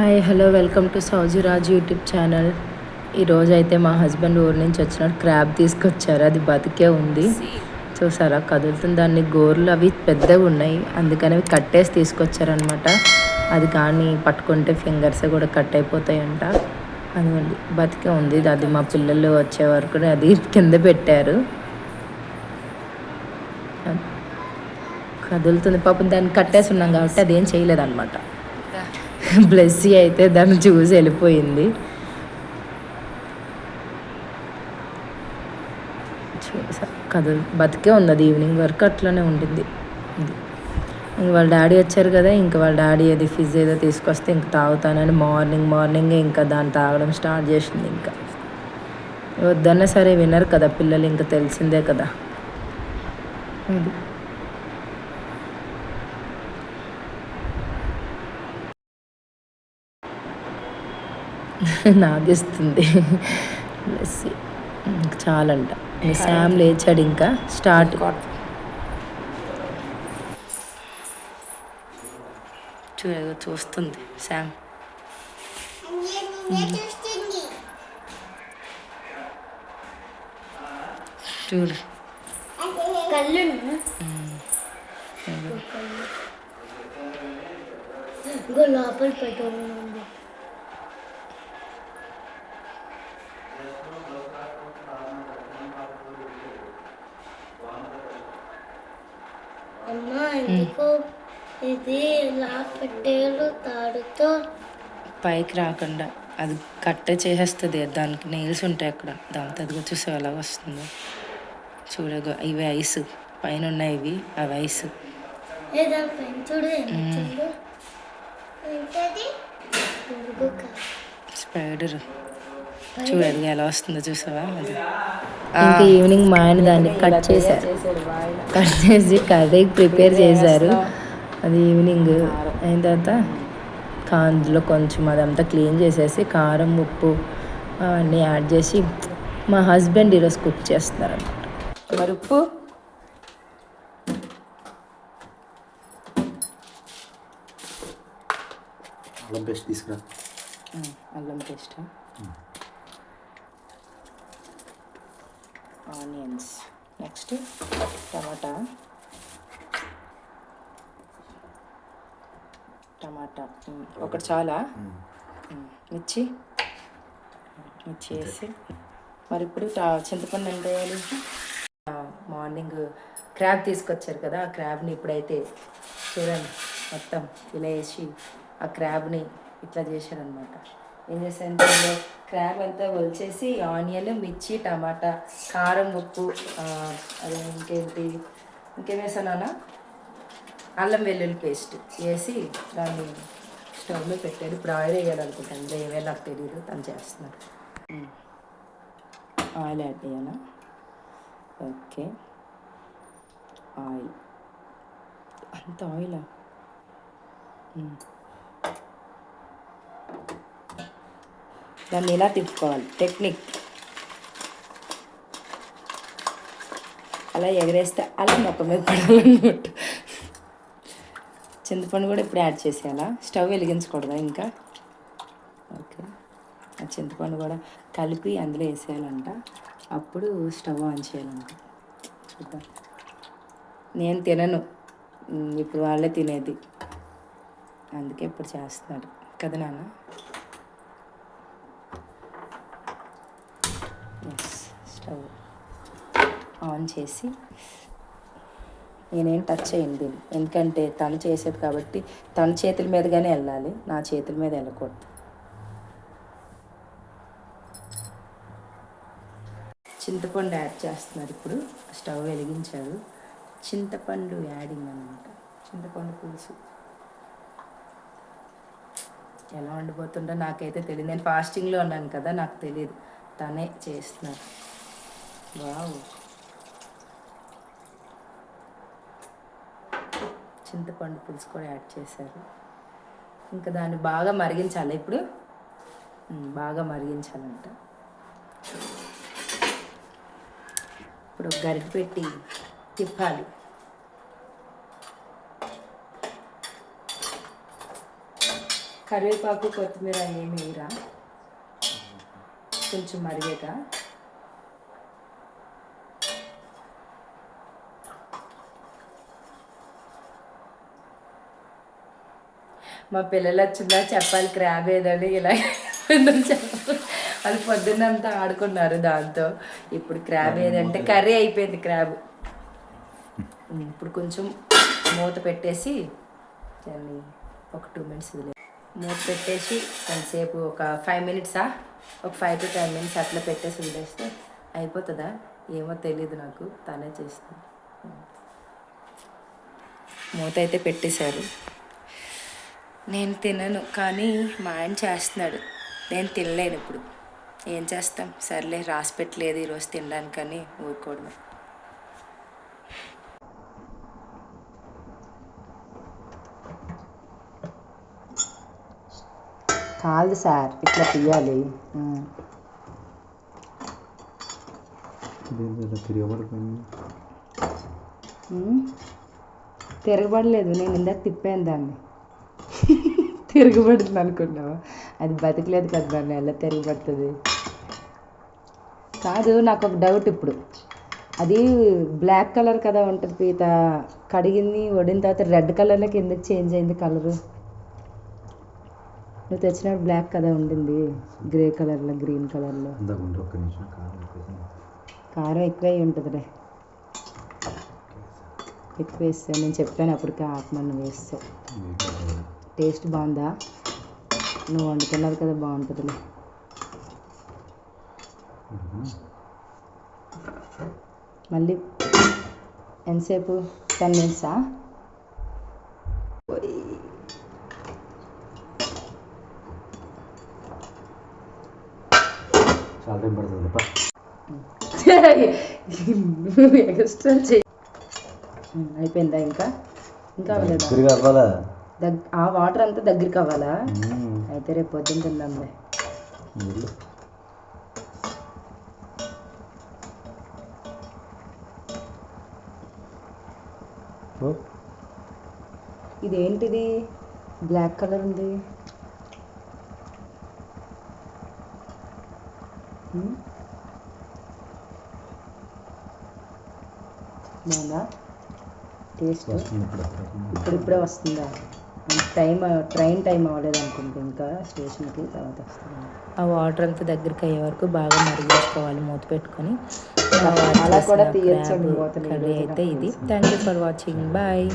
Hi hello welcome to Saujiraj YouTube channel. ఈరోజు అయితే మా హస్బెండ్ ఊరి నుంచి వచ్చిన క్రాబ్ తీసుకొచ్చారు. అది బతికే ఉంది, చూసారా కదులుతుంది. దాన్ని గోర్లు అవి పెద్దగా ఉన్నాయి, అందుకని అవి కట్టేసి తీసుకొచ్చారనమాట. అది కానీ పట్టుకుంటే ఫింగర్స్ కూడా కట్ అయిపోతాయంట. అదిగోండి బతికే ఉంది. అది మా పిల్లలు వచ్చే వరకు అది కింద పెట్టారు. కదులుతుంది పాపం, దాన్ని కట్టేసి ఉన్నాం కాబట్టి అదేం చేయలేదన్నమాట. బ్లెస్సీ అయితే దాన్ని చూసి వెళ్ళిపోయింది. బతికే ఉంది, అది ఈవినింగ్ వరకు అట్లనే ఉండింది. ఇంక వాళ్ళ డాడీ వచ్చారు కదా, ఇంకా వాళ్ళ డాడీ అది ఫిజ్ ఏదో తీసుకొస్తే ఇంక తాగుతానని మార్నింగే ఇంకా దాన్ని తాగడం స్టార్ట్ చేసింది. ఇంకా వద్దన్నా సరే వినరు కదా పిల్లలు, ఇంకా తెలిసిందే కదా. అది నాగిస్తుంది లస్సీ. చాలంట. శామ్ లేచాడు, ఇంకా స్టార్ట్. చూస్తుంది శామ్. చూడు లోపల పెట్టాలి. అమ్మా ఎందుకు ఇది ఇలా పెట్టేలు తాడుతో పైకి రాకుండా అది కట్టే చేసేస్తుంది. దానికి నెయిల్స్ ఉంటాయి అక్కడ, దాంతో అది చూసే ఎలా వస్తుందో చూడగా. ఇవి ఐస్ పైన ఉన్నాయి, ఇవి అవి ఐస్. స్పైడర్ చూడదు ఎలా వస్తుందో చూసావా. అది ఇంకా ఈవినింగ్ మా ఆయన దాన్ని కట్ చేసి కర్రీకి ప్రిపేర్ చేశారు. అది ఈవినింగ్ అయిన తర్వాత అందులో కొంచెం అదంతా క్లీన్ చేసేసి కారం ఉప్పు అవన్నీ యాడ్ చేసి మా హస్బెండ్ ఈరోజు కుక్ చేస్తున్నారు అన్నమాట. మరి ఉప్పు అల్లం పేస్ట్ తీసుకురా. అల్లం పేస్ట్, ఆనియన్స్, నెక్స్ట్ టమాటా ఒకటి చాలా, మిర్చి వేసి మరి ఇప్పుడు చింతపండు ఎంత వేయాలి. మార్నింగ్ క్రాబ్ తీసుకొచ్చారు కదా, ఆ క్రాబ్ని ఇప్పుడైతే చూడండి మొత్తం ఇలా వేసి ఆ క్రాబ్ని ఇట్లా చేశారనమాట. ఏం చేశారంటే క్రాబ్ అంతా ఒలిచేసి ఆనియన్, మిర్చి, టమాటా, కారం, ఉప్పు, అదే ఇంకేం వేసానా, అల్లం వెల్లుల్లి పేస్ట్ వేసి దాన్ని స్టవ్ మీద పెట్టారు. ఇప్పుడు ఆయిల్ వేయాలనుకుంటాను, ఇంకా ఏమేమి నాకు తెలియదు, తను చేస్తున్నారు. ఆయిల్ యాడ్ చేయాలా? ఓకే, ఆయిల్ అంత ఆయిలా? దాన్ని ఇలా తిప్పుకోవాలి, టెక్నిక్. అలా ఎగరేస్తే అలా మొక్క మీద పడాలన్నట్టు. చింతపండు కూడా ఇప్పుడు యాడ్ చేసేయాలా? స్టవ్ వెలిగించకూడదా ఇంకా? ఓకే, ఆ చింతపండు కూడా కలిపి అందులో వేసేయాలంట, అప్పుడు స్టవ్ ఆన్ చేయాలంట. చూద్దాం. నేను తినను, ఇప్పుడు వాళ్ళే తినేది, అందుకే ఇప్పుడు చేస్తున్నాడు కదా నాన్న. స్టవ్ ఆన్ చేసి నేనేం టచ్ చేయండి దీన్ని, ఎందుకంటే తను చేసేది కాబట్టి తన చేతుల మీదగానే వెళ్ళాలి, నా చేతుల మీద వెళ్ళకూడదు. చింతపండు యాడ్ చేస్తున్నారు ఇప్పుడు, స్టవ్ వెలిగించారు. చింతపండు యాడింగ్ అనమాట, చింతపండు పులుసు. ఎలా వండిపోతుందో నాకైతే తెలియదు, నేను ఫాస్టింగ్లో ఉన్నాను కదా, నాకు తెలియదు, తనే చేస్తున్నారు. వావ్, చింతపండు పులుసు కూడా యాడ్ చేశారు. ఇంకా దాన్ని బాగా మరిగించాలి, ఇప్పుడు బాగా మరిగించాలంట. ఇప్పుడు గరిటె పెట్టి తిప్పాలి. కరివేపాకు కొత్తిమీర ఏమి వేయరా? కొంచెం మరిగాక మా పిల్లలు వచ్చిందా చెప్పాలి క్రాబ్ ఏదని ఇలా చెప్పాలి. వాళ్ళు పొద్దున్నంతా ఆడుకున్నారు దాంతో. ఇప్పుడు క్రాబ్ ఏదంటే కర్రీ అయిపోయింది క్రాబ్. ఇప్పుడు కొంచెం మూత పెట్టేసి దాన్ని ఒక 2 minutes మూత పెట్టేసి కొంతసేపు ఒక 5 minutes ఒక 5 to 10 minutes అట్లా పెట్టేసి వదిలేస్తే అయిపోతుందా ఏమో తెలీదు, నాకు తనే చేస్తుంది. మూత అయితే పెట్టేశారు. నేను తినను కానీ మా ఆయన చేస్తున్నాడు. నేను తినలేను ఇప్పుడు. ఏం చేస్తాం, సర్లే రాసి పెట్టలేదు ఈరోజు తినడానికని ఊరుకోవడమే. కాదు సార్, ఇట్లా తీయాలి. తిరగబడలేదు, నేను ఇందాక తిప్పాను దాన్ని. తిరగబడుతుంది అనుకున్నావా? అది బతికలేదు కదా, దాన్ని ఎలా తిరగబడుతుంది? కాదు, నాకు ఒక డౌట్ ఇప్పుడు. అది బ్లాక్ కలర్ కదా ఉంటుంది పీత, కడిగింది వడిన తర్వాత రెడ్ కలర్లోకి ఎందుకు చేంజ్ అయింది కలరు? నువ్వు తెచ్చినప్పుడు బ్లాక్ కదా ఉండింది, గ్రే కలర్లో గ్రీన్ కలర్లో. కారం ఎక్కువ ఉంటుందిలే, ఎక్కువ వేస్తా. నేను చెప్పాను అప్పటికే ఆత్మను వేస్తా. టేస్ట్ బాగుందా? నువ్వు వండుకున్నది కదా, బాగుంటుందిలే. మళ్ళీ ఎంతసేపు? 10 minutes? చాలా టైం పడుతుంది. ఎక్స్ట్రా చెయ్యి. అయిపోయిందా? ఇంకా ఇంకా అవ్వాలా? ఆ వాటర్ అంతా దగ్గరికి అవ్వాలా? అయితే రేపు పొద్దున్న తిందాంలే. ఇదేంటిది బ్లాక్ కలర్ ఉంది? బాగుందా టేస్ట్? ఇప్పుడిప్పుడే వస్తుందా? ట్రైన్ టైం అవ్వలేదు అనుకుంటే ఇంకా స్టేషన్కి, తర్వాత వస్తుంది. ఆ వాటర్ అంతా దగ్గరికి అయ్యే వరకు బాగా మరిగించుకోవాలి మూత పెట్టుకొని. అలా కూడా తీయచ్చు. కర్రీ అయితే ఇది. Thank you for watching. Bye.